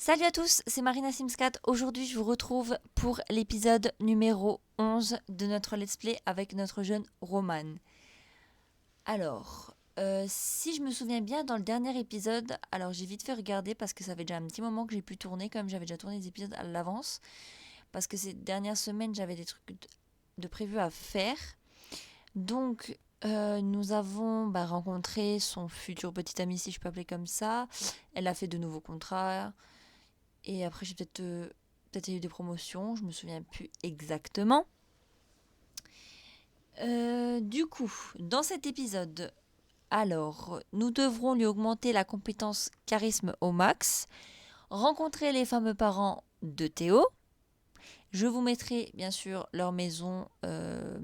Salut à tous, c'est Marina Simscat. Aujourd'hui, je vous retrouve pour l'épisode numéro 11 de notre let's play avec notre jeune Roman. Alors, si je me souviens bien, dans le dernier épisode, alors j'ai vite fait regarder parce que ça fait déjà un petit moment que j'ai pu tourner, comme j'avais déjà tourné des épisodes à l'avance, parce que ces dernières semaines, j'avais des trucs de prévus à faire. Donc, nous avons rencontré son futur petit ami, si je peux appeler comme ça. Elle a fait de nouveaux contrats. Et après, j'ai peut-être eu des promotions, je me souviens plus exactement. Du coup, dans cet épisode, alors, nous devrons lui augmenter la compétence charisme au max, rencontrer les fameux parents de Théo. Je vous mettrai bien sûr leur maison, le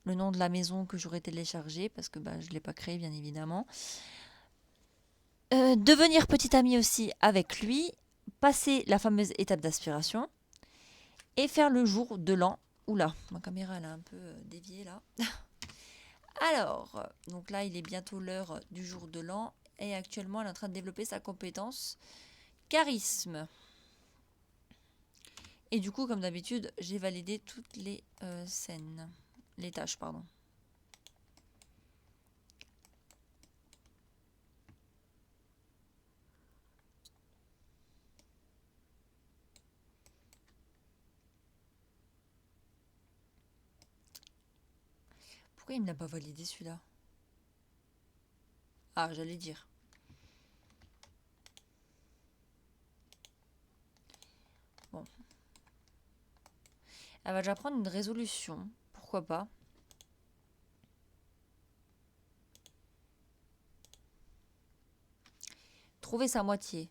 nom de la maison que j'aurais téléchargée parce que je ne l'ai pas créé bien évidemment. Devenir petit ami aussi avec lui, passer la fameuse étape d'aspiration et faire le jour de l'an. Oula, ma caméra elle a un peu dévié là. Alors, donc là il est bientôt l'heure du jour de l'an et actuellement elle est en train de développer sa compétence charisme. Et du coup, comme d'habitude, j'ai validé toutes les scènes, les tâches, pardon. Pourquoi il ne l'a pas validé celui-là? Ah, j'allais dire. Bon. Elle va déjà prendre une résolution. Pourquoi pas? Trouver sa moitié.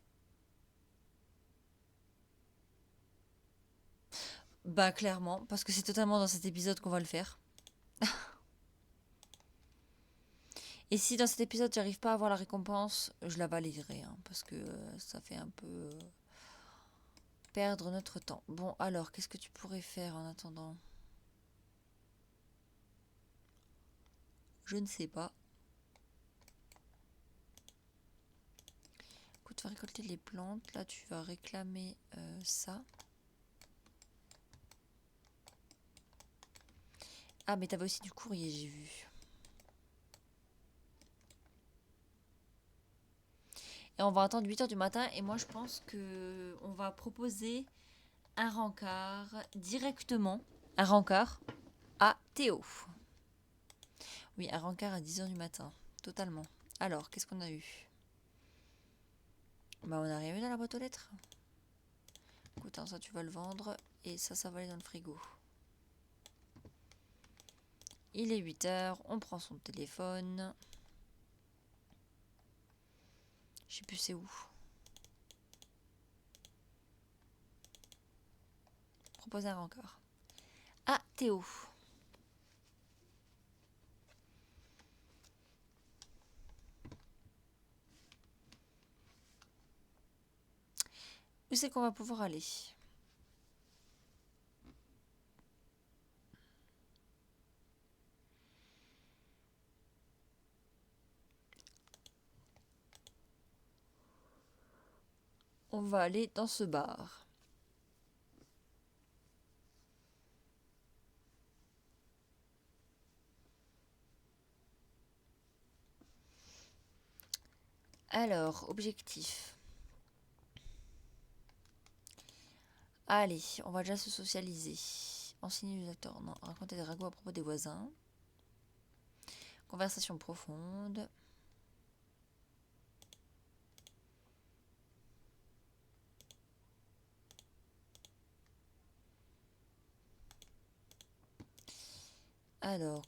Bah clairement, parce que c'est totalement dans cet épisode qu'on va le faire. Et si dans cet épisode j'arrive pas à avoir la récompense, je la validerai, hein, parce que ça fait un peu perdre notre temps. Bon alors, qu'est-ce que tu pourrais faire en attendant? Je ne sais pas. Écoute, tu vas récolter les plantes. Là, tu vas réclamer ça. Ah, mais t'avais aussi du courrier, j'ai vu. Et on va attendre 8h du matin. Et moi, je pense que on va proposer un rencard directement. Un rencard à Théo. Oui, un rencard à 10h du matin. Totalement. Alors, qu'est-ce qu'on a eu? On a rien eu dans la boîte aux lettres. Écoute, hein, ça, tu vas le vendre. Et ça va aller dans le frigo. Il est 8h. On prend son téléphone. Je sais plus c'est où. Proposer un rencard. Ah, Théo. Où c'est qu'on va pouvoir aller? On va aller dans ce bar. Alors, objectif. Allez, on va déjà se socialiser. Enseigner les acteurs. Non, raconter des ragots à propos des voisins. Conversation profonde. Alors,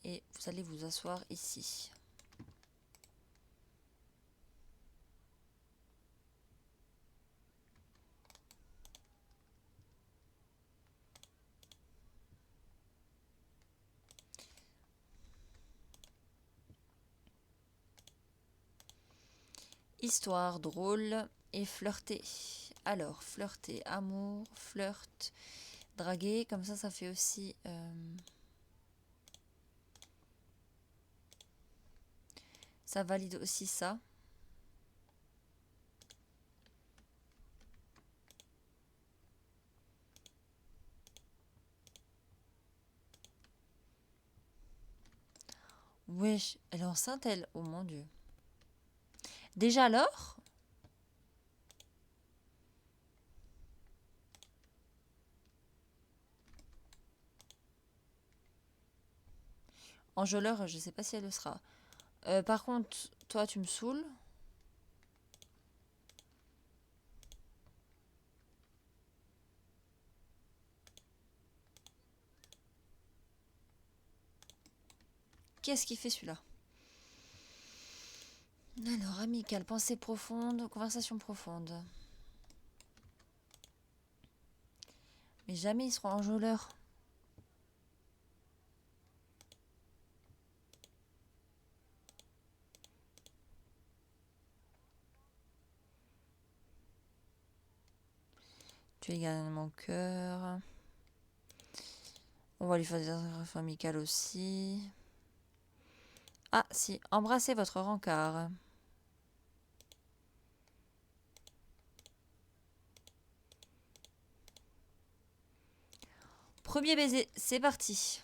et vous allez vous asseoir ici. Histoire drôle et flirter. Alors, flirter, amour, flirt, draguer, comme ça fait aussi... ça valide aussi ça. Wesh, elle est enceinte, elle. Oh mon Dieu. Déjà alors? Enjôleur, je sais pas si elle le sera. Par contre, toi, tu me saoules. Qu'est-ce qu'il fait celui-là? Alors, amical, pensée profonde, conversation profonde. Mais jamais ils seront enjôleurs. Tu es également mon cœur. On va lui faire des interactions amicales aussi. Ah, si, embrassez votre rencard. Premier baiser, c'est parti.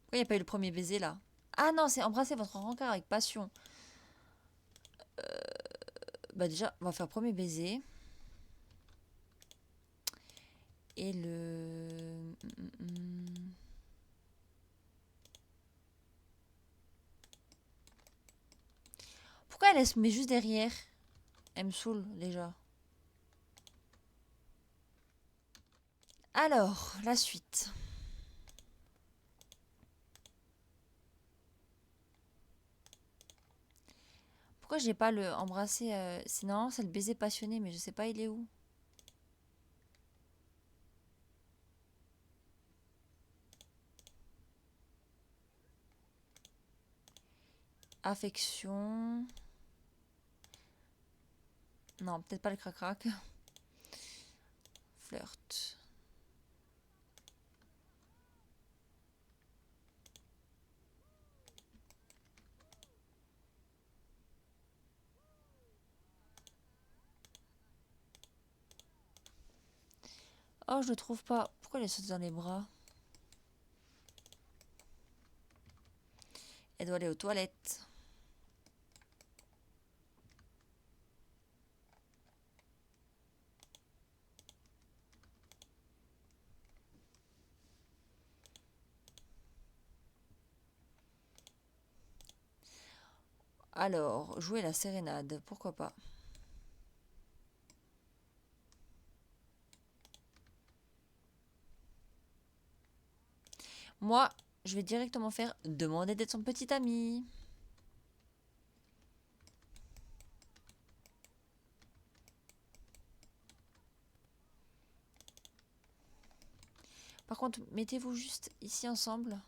Pourquoi il n'y a pas eu le premier baiser là? Ah non, c'est embrasser votre rencard avec passion. Bah déjà, on va faire premier baiser. Et le... Pourquoi elle se met juste derrière? Elle me saoule déjà. Alors, la suite. Pourquoi j'ai pas le embrassé sinon, c'est le baiser passionné, mais je sais pas il est où. Affection. Non, peut-être pas le crac-crac. Flirt. Oh, je le trouve pas. Pourquoi il est sauté dans les bras? Elle doit aller aux toilettes. Alors, jouer la sérénade, pourquoi pas. Moi, je vais directement faire demander d'être son petit ami. Par contre, mettez-vous juste ici ensemble.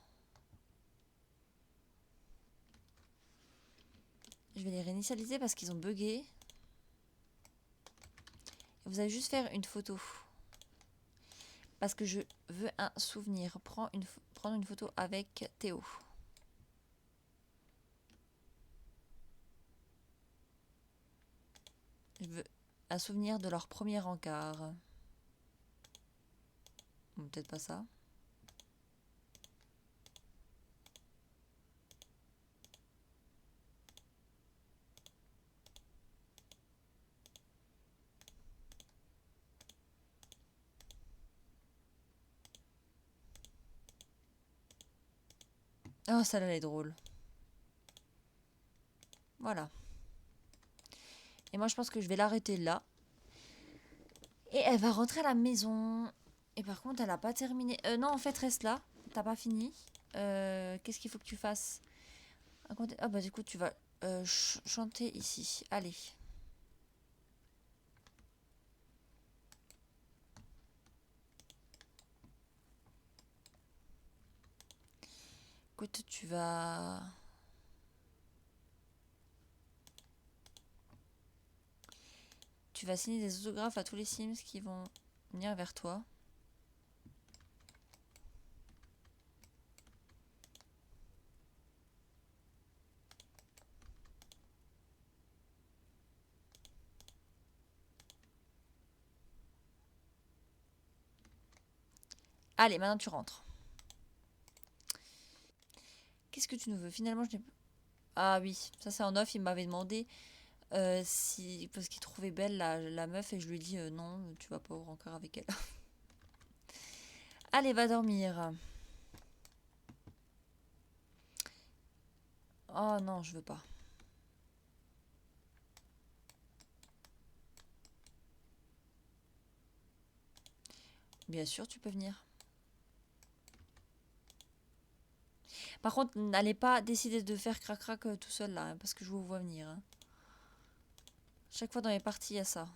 Je vais les réinitialiser parce qu'ils ont bugué. Vous allez juste faire une photo. Parce que je veux un souvenir. Prendre une photo avec Théo. Je veux un souvenir de leur premier encart. Ou peut-être pas ça. Oh, celle-là, elle est drôle. Voilà. Et moi, je pense que je vais l'arrêter là. Et elle va rentrer à la maison. Et par contre, elle a pas terminé. Non, en fait, reste là. T'as pas fini. Qu'est-ce qu'il faut que tu fasses? Ah bah du coup, tu vas chanter ici. Allez. Écoute, tu vas... Tu vas signer des autographes à tous les Sims qui vont venir vers toi. Allez, maintenant tu rentres. Qu'est-ce que tu nous veux? Finalement, je n'ai... Ah oui, ça c'est en off, il m'avait demandé si... Parce qu'il trouvait belle la meuf et je lui ai dit non, tu vas pas encore avec elle. Allez, va dormir. Oh non, je veux pas. Bien sûr, tu peux venir. Par contre, n'allez pas décider de faire crac-crac tout seul là, hein, parce que je vous vois venir. Hein. Chaque fois dans les parties, il y a ça.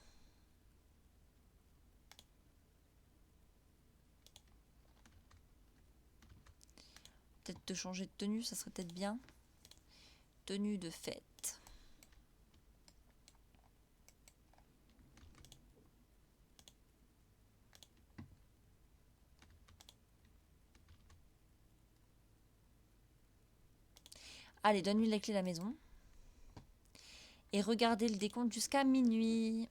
Peut-être de changer de tenue, ça serait peut-être bien. Tenue de fête. Allez, donne-lui la clé de la maison. Et regardez le décompte jusqu'à minuit.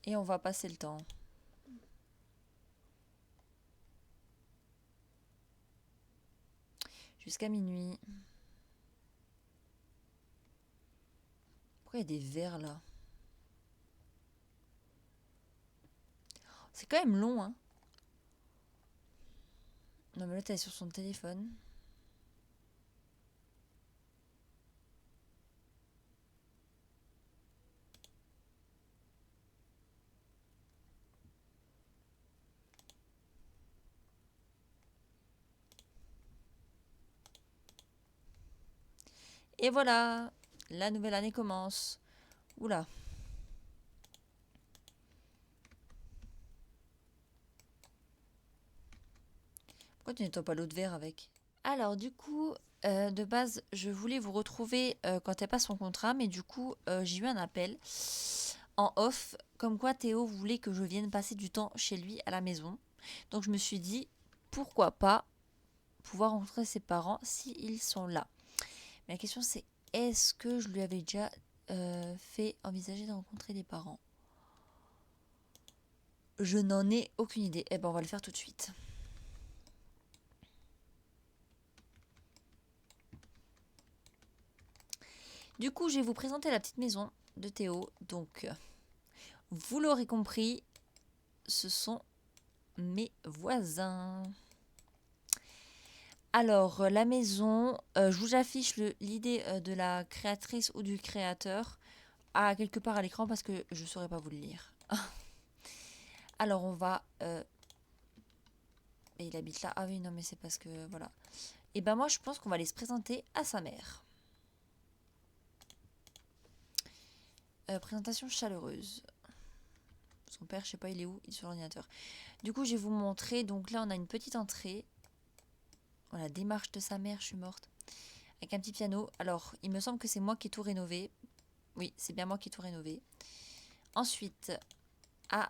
Et on va passer le temps. Jusqu'à minuit. Pourquoi il y a des verres là? C'est quand même long, hein. Non, mais là, t'es sur son téléphone. Et voilà, la nouvelle année commence. Oula. Pourquoi tu nettoies pas l'autre verre avec? Alors, du coup, de base, je voulais vous retrouver quand elle passe son contrat, mais du coup, j'ai eu un appel en off, comme quoi Théo voulait que je vienne passer du temps chez lui à la maison. Donc, je me suis dit, pourquoi pas pouvoir rencontrer ses parents s'ils sont là. Mais la question, c'est est-ce que je lui avais déjà fait envisager de rencontrer les parents? Je n'en ai aucune idée. Eh ben, on va le faire tout de suite. Du coup, je vais vous présenter la petite maison de Théo. Donc, vous l'aurez compris, ce sont mes voisins. Alors, la maison, je vous affiche l'idée de la créatrice ou du créateur à quelque part à l'écran parce que je ne saurais pas vous le lire. Alors, on va... et il habite là. Ah oui, non, mais c'est parce que... Voilà. Et ben moi, je pense qu'on va aller se présenter à sa mère. Présentation chaleureuse. Son père, je sais pas, il est où? Il est sur l'ordinateur. Du coup, je vais vous montrer. Donc là, on a une petite entrée. Voilà, démarche de sa mère, je suis morte. Avec un petit piano. Alors, il me semble que c'est moi qui ai tout rénové. Oui, c'est bien moi qui ai tout rénové. Ensuite, à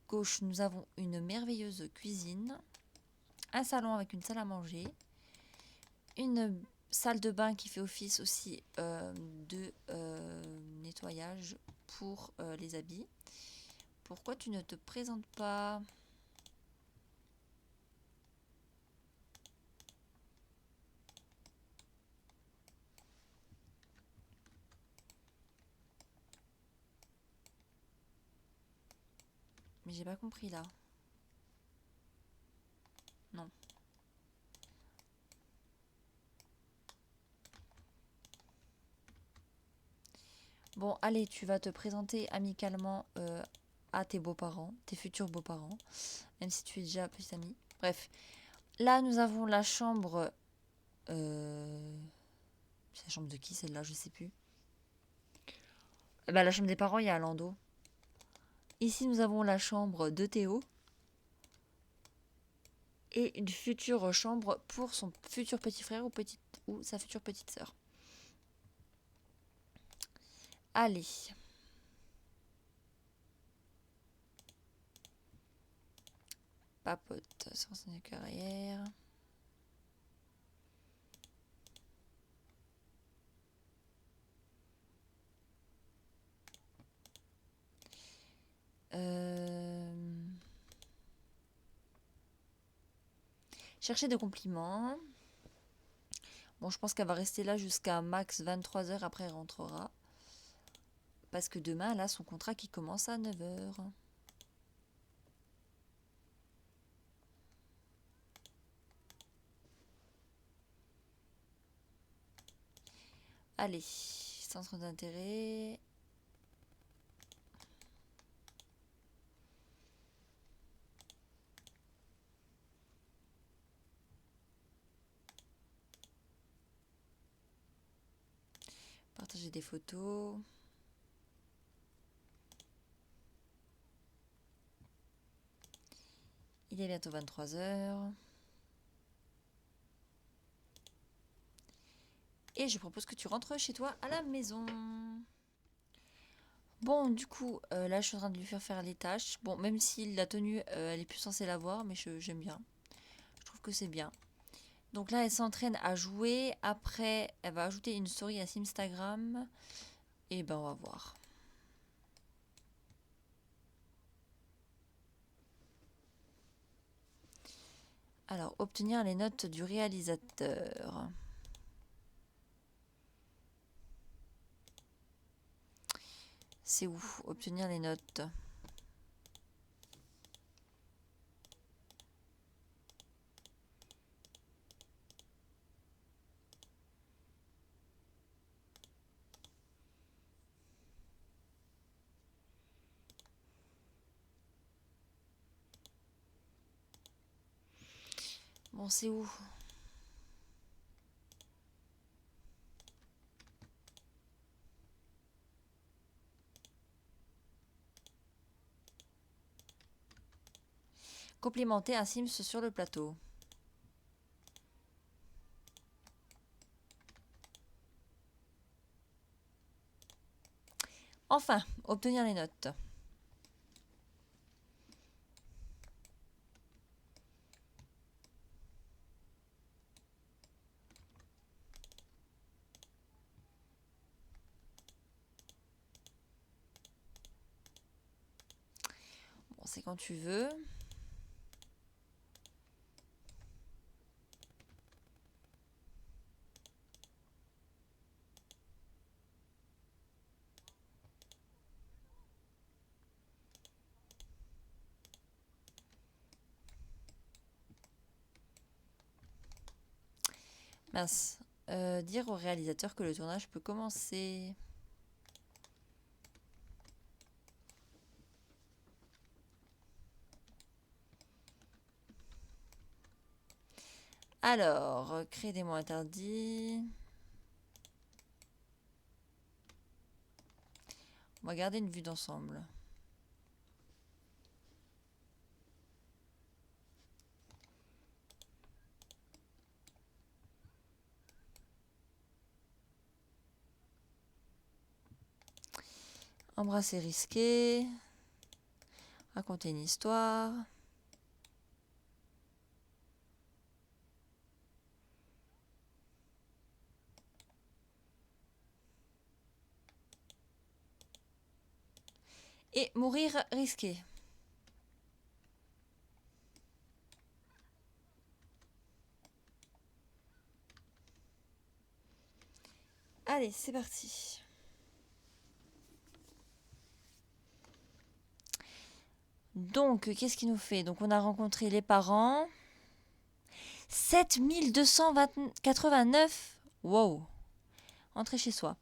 gauche, nous avons une merveilleuse cuisine. Un salon avec une salle à manger. Une salle de bain qui fait office aussi de nettoyage pour les habits. Pourquoi tu ne te présentes pas? Mais j'ai pas compris là. Non. Bon, allez, tu vas te présenter amicalement à tes beaux-parents, tes futurs beaux-parents, même si tu es déjà petite amie. Bref, là, nous avons la chambre... c'est la chambre de qui, celle-là? Je sais plus. Bah, la chambre des parents, il y a Lando. Ici, nous avons la chambre de Théo. Et une future chambre pour son futur petit frère ou sa future petite sœur. Allez. Papote sur sa carrière. Chercher des compliments. Bon, je pense qu'elle va rester là jusqu'à max 23 h, après elle rentrera. Parce que demain, elle a son contrat qui commence à 9 h. Allez, centre d'intérêt. Partager des photos. Il est bientôt 23 h. Et je propose que tu rentres chez toi à la maison. Bon, du coup, là, je suis en train de lui faire les tâches. Bon, même si la tenue, elle est plus censée l'avoir, mais j'aime bien. Je trouve que c'est bien. Donc là, elle s'entraîne à jouer. Après, elle va ajouter une story à Simstagram. Et ben, on va voir. Alors, obtenir les notes du réalisateur. C'est où? Obtenir les notes. Bon, c'est où? Complimenter un Sims sur le plateau. Enfin, obtenir les notes. Bon, c'est quand tu veux. Mince. Dire au réalisateur que le tournage peut commencer. Alors, créer des mots interdits. On va garder une vue d'ensemble. Embrasser risqué. Raconter une histoire. Et mourir risqué. Allez, c'est parti. Donc, qu'est-ce qu'il nous fait? Donc, on a rencontré les parents. 7289. Wow. Entrer chez soi.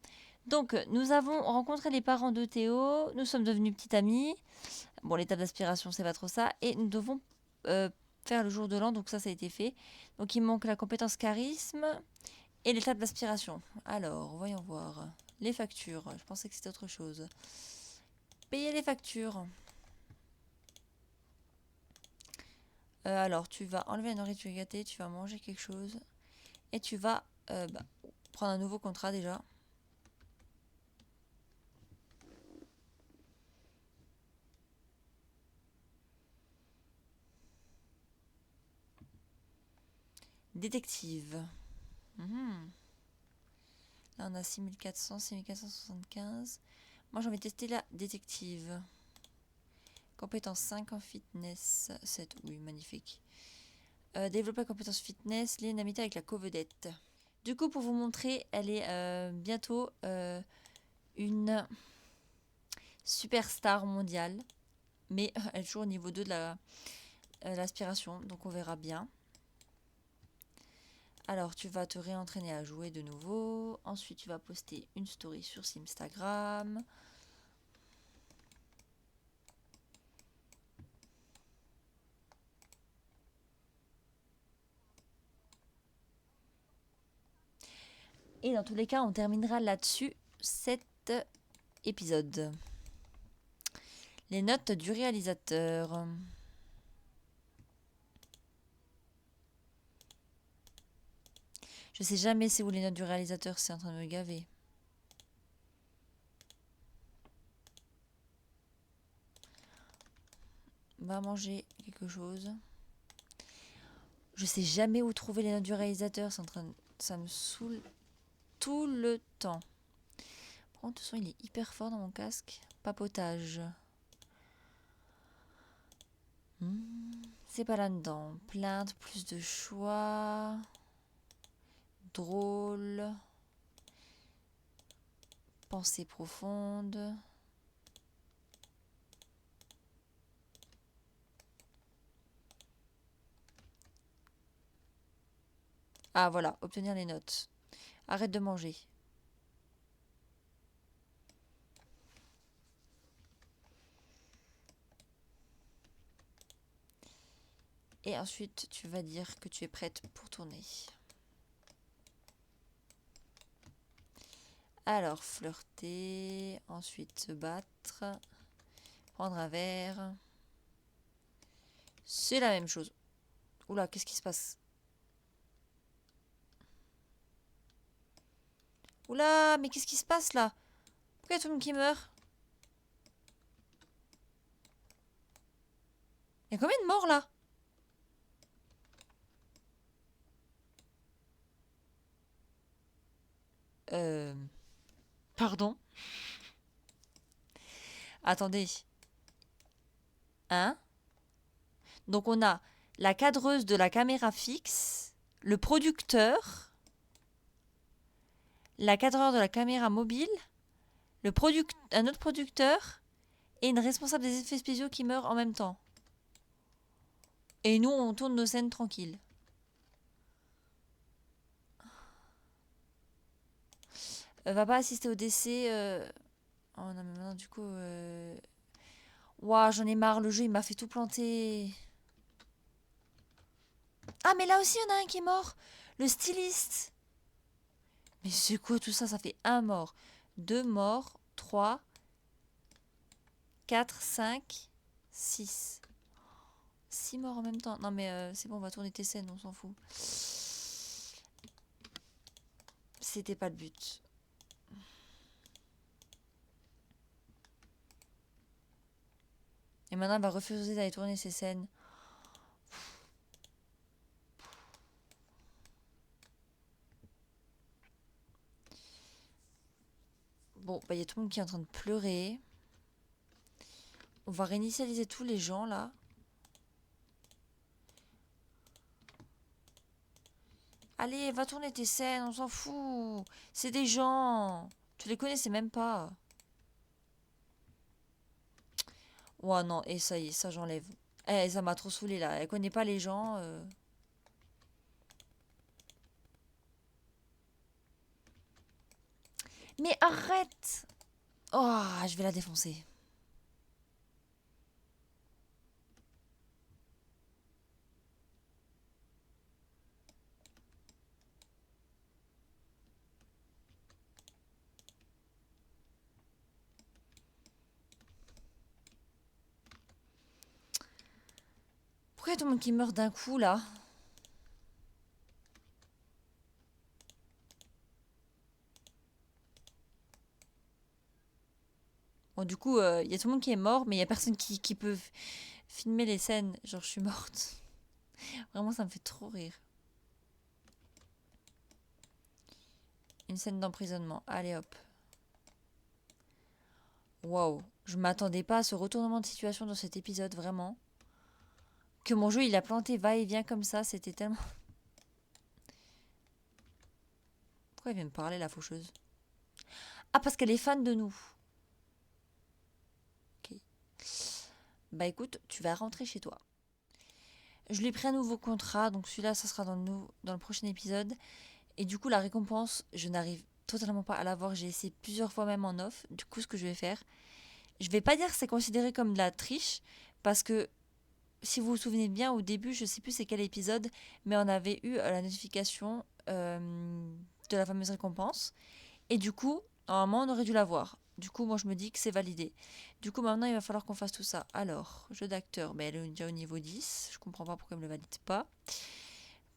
Donc, nous avons rencontré les parents de Théo. Nous sommes devenus petites amies. Bon, l'étape d'aspiration, c'est pas trop ça. Et nous devons faire le jour de l'an. Donc, ça a été fait. Donc, il manque la compétence charisme et l'étape d'aspiration. Alors, voyons voir. Les factures. Je pensais que c'était autre chose. Payer les factures. Alors, tu vas enlever la nourriture gâtée, tu vas manger quelque chose et tu vas prendre un nouveau contrat déjà. Détective. Mhm. Là, on a 6400, 6475. Moi, j'ai envie de tester la détective. Compétence 5 en fitness 7. Oui, magnifique. Développer la compétence fitness, lier une amitié avec la co-vedette. Du coup, pour vous montrer, elle est bientôt une superstar mondiale. Mais elle est toujours au niveau 2 de l'aspiration, donc on verra bien. Alors, tu vas te réentraîner à jouer de nouveau. Ensuite, tu vas poster une story sur Instagram. Et dans tous les cas, on terminera là-dessus cet épisode. Les notes du réalisateur. Je sais jamais c'est où les notes du réalisateur, c'est en train de me gaver. Va manger quelque chose. Je sais jamais où trouver les notes du réalisateur, c'est en train de... ça me saoule tout le temps. Par contre, de toute façon, il est hyper fort dans mon casque. Papotage. C'est pas là-dedans. Plainte, plus de choix. Drôle. Pensée profonde. Ah voilà, obtenir les notes. Arrête de manger. Et ensuite, tu vas dire que tu es prête pour tourner. Alors, flirter, ensuite se battre, prendre un verre. C'est la même chose. Oula, qu'est-ce qui se passe? Oula, mais qu'est-ce qui se passe là? Pourquoi il y a tout le monde qui meurt? Il y a combien de morts là? Euh... Pardon? Attendez. Hein? Donc on a la cadreuse de la caméra fixe, le producteur, la cadreur de la caméra mobile, un autre producteur et une responsable des effets spéciaux qui meurt en même temps. Et nous, on tourne nos scènes tranquilles. Va pas assister au décès. Oh non, mais maintenant, du coup. Ouah, j'en ai marre, le jeu, il m'a fait tout planter. Ah, mais là aussi, il y en a un qui est mort. Le styliste. Mais c'est quoi tout ça? Ça fait un mort, deux morts, 3, 4, 5, 6. 6 morts en même temps. Non, mais c'est bon, on va tourner tes scènes, on s'en fout. C'était pas le but. Et maintenant, elle va refuser d'aller tourner ses scènes. Bon, bah, il y a tout le monde qui est en train de pleurer. On va réinitialiser tous les gens, là. Allez, va tourner tes scènes, on s'en fout. C'est des gens. Tu les connaissais même pas. Ouah, non, et ça y est, ça j'enlève. Eh, ça m'a trop saoulé là. Elle connaît pas les gens. Mais arrête! Oh, je vais la défoncer. Pourquoi y a tout le monde qui meurt d'un coup là? Bon, du coup, il y a tout le monde qui est mort, mais il y a personne qui peut filmer les scènes. Genre, je suis morte. Vraiment, ça me fait trop rire. Une scène d'emprisonnement. Allez hop. Waouh. Je m'attendais pas à ce retournement de situation dans cet épisode, vraiment. que mon jeu il a planté va-et-vient comme ça, c'était tellement... Pourquoi elle vient me parler la faucheuse? Ah, parce qu'elle est fan de nous. Ok. Bah écoute, tu vas rentrer chez toi. Je lui ai pris un nouveau contrat, donc celui-là, ça sera dans le prochain épisode. Et du coup, la récompense, je n'arrive totalement pas à l'avoir. J'ai essayé plusieurs fois même en off. Du coup, ce que je vais faire, je vais pas dire que c'est considéré comme de la triche, parce que si vous vous souvenez bien, au début, je sais plus c'est quel épisode, mais on avait eu la notification de la fameuse récompense. Et du coup, normalement, on aurait dû l'avoir. Du coup, moi, je me dis que c'est validé. Du coup, maintenant, il va falloir qu'on fasse tout ça. Alors, jeu d'acteur, mais elle est déjà au niveau 10. Je comprends pas pourquoi elle ne me le valide pas.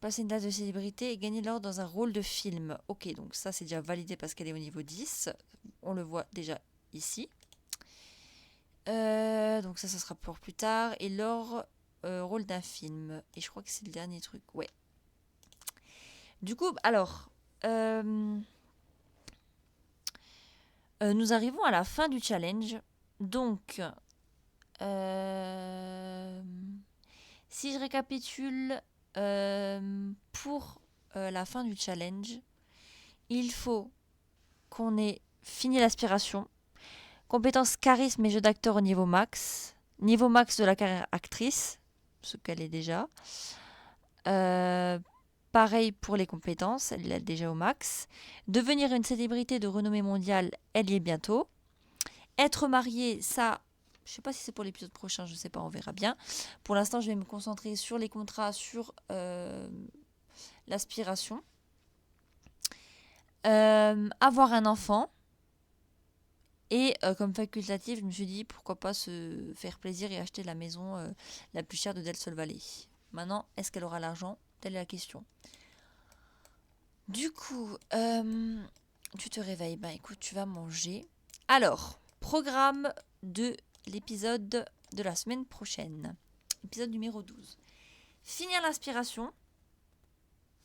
Passer une date de célébrité et gagner l'or dans un rôle de film. Ok, donc ça, c'est déjà validé parce qu'elle est au niveau 10. On le voit déjà ici. Donc ça sera pour plus tard. Et l'or, rôle d'un film. Et je crois que c'est le dernier truc. Ouais. Du coup, alors... nous arrivons à la fin du challenge. Donc, si je récapitule, pour la fin du challenge, il faut qu'on ait fini l'aspiration. Compétences charisme et jeu d'acteur au niveau max. Niveau max de la carrière actrice, ce qu'elle est déjà. Pareil pour les compétences, elle est déjà au max. Devenir une célébrité de renommée mondiale, elle y est bientôt. Être mariée, ça, je sais pas si c'est pour l'épisode prochain, je sais pas, on verra bien. Pour l'instant, je vais me concentrer sur les contrats, sur l'aspiration. Avoir un enfant. Et comme facultatif, je me suis dit pourquoi pas se faire plaisir et acheter la maison la plus chère de Del Sol Valley. Maintenant, est-ce qu'elle aura l'argent? Telle est la question. Du coup, tu te réveilles. Ben écoute, tu vas manger. Alors, programme de l'épisode de la semaine prochaine. Épisode numéro 12. Finir l'aspiration.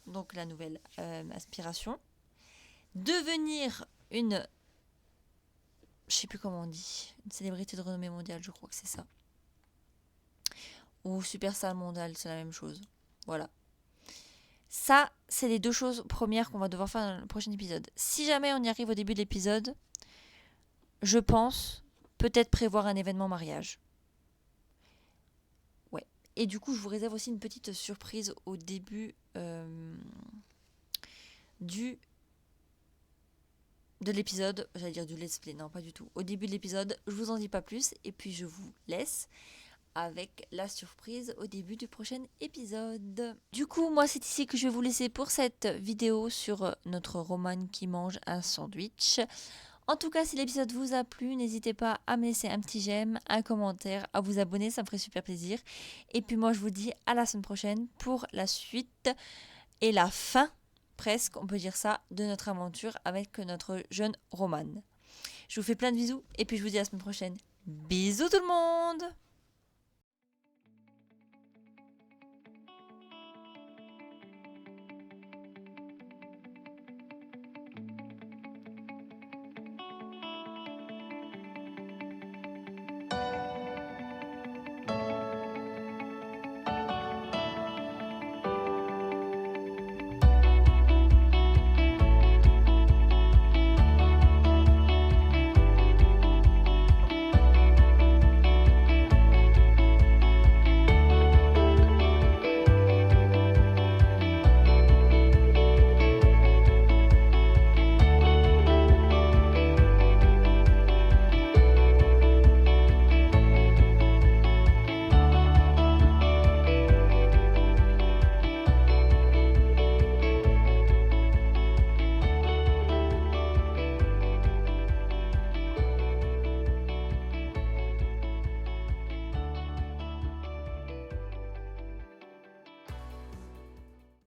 Donc la nouvelle aspiration. Devenir une... Je sais plus comment on dit. Une célébrité de renommée mondiale, je crois que c'est ça. Ou superstar mondial, c'est la même chose. Voilà. Ça, c'est les deux choses premières qu'on va devoir faire dans le prochain épisode. Si jamais on y arrive au début de l'épisode, je pense peut-être prévoir un événement mariage. Ouais. Et du coup, je vous réserve aussi une petite surprise au début de l'épisode. J'allais dire du let's play, non pas du tout. Au début de l'épisode, je vous en dis pas plus et puis je vous laisse avec la surprise au début du prochain épisode. Du coup, moi, c'est ici que je vais vous laisser pour cette vidéo sur notre Roman qui mange un sandwich. En tout cas, si l'épisode vous a plu, n'hésitez pas à me laisser un petit j'aime, un commentaire, à vous abonner, ça me ferait super plaisir. Et puis moi, je vous dis à la semaine prochaine pour la suite et la fin, presque, on peut dire ça, de notre aventure avec notre jeune Roman. Je vous fais plein de bisous et puis je vous dis à la semaine prochaine. Bisous tout le monde!